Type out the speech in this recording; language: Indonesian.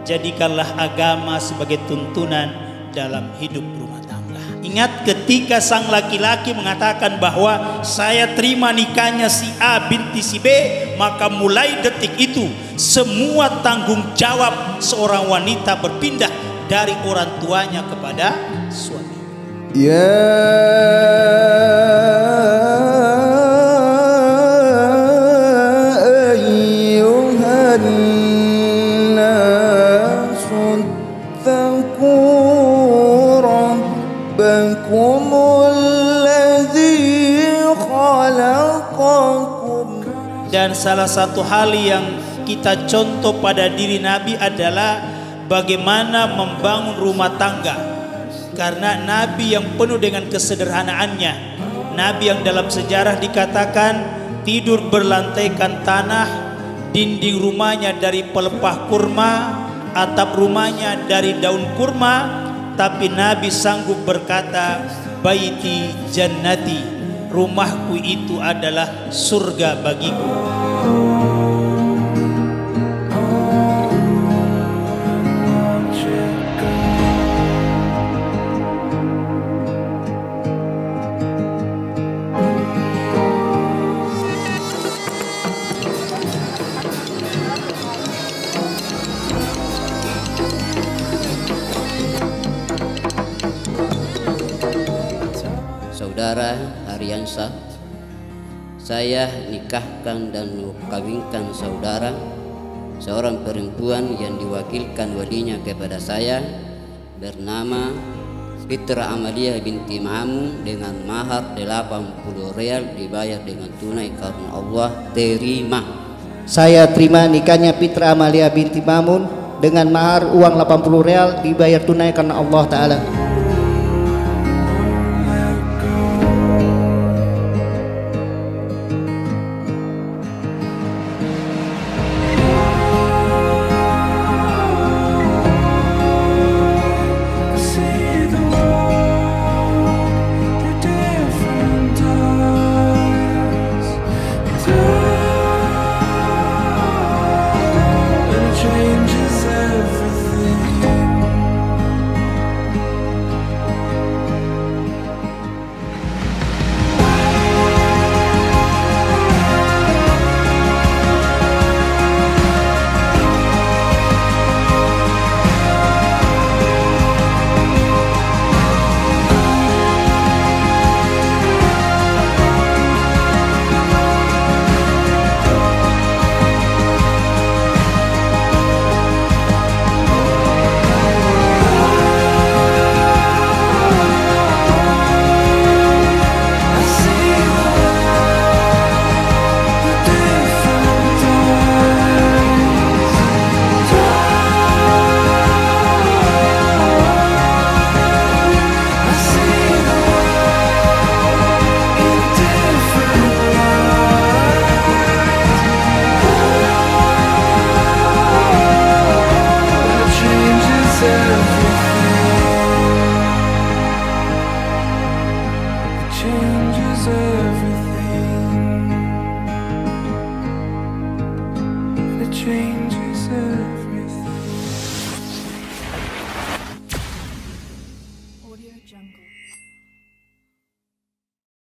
jadikanlah agama sebagai tuntunan dalam hidup rumah tangga. Ingat ketika sang laki-laki mengatakan bahwa saya terima nikahnya si A binti si B, maka mulai detik itu semua tanggung jawab seorang wanita berpindah dari orang tuanya kepada suami. Ya ayyuhan nasu taqu rabbakumul ladzi khalaqakum. Dan salah satu hal yang kita contoh pada diri Nabi adalah bagaimana membangun rumah tangga. Karena Nabi yang penuh dengan kesederhanaannya, Nabi yang dalam sejarah dikatakan tidur berlantaikan tanah, dinding rumahnya dari pelepah kurma, atap rumahnya dari daun kurma, tapi Nabi sanggup berkata, baiti jannati, rumahku itu adalah surga bagiku. Saudara Haryansyah, saya nikahkan dan mengkawinkan saudara seorang perempuan yang diwakilkan walinya kepada saya bernama Fitra Amalia binti Mamun dengan mahar 80 real dibayar dengan tunai karena Allah terima. Saya terima nikahnya Fitra Amalia binti Mamun dengan mahar uang 80 real dibayar tunai karena Allah Ta'ala.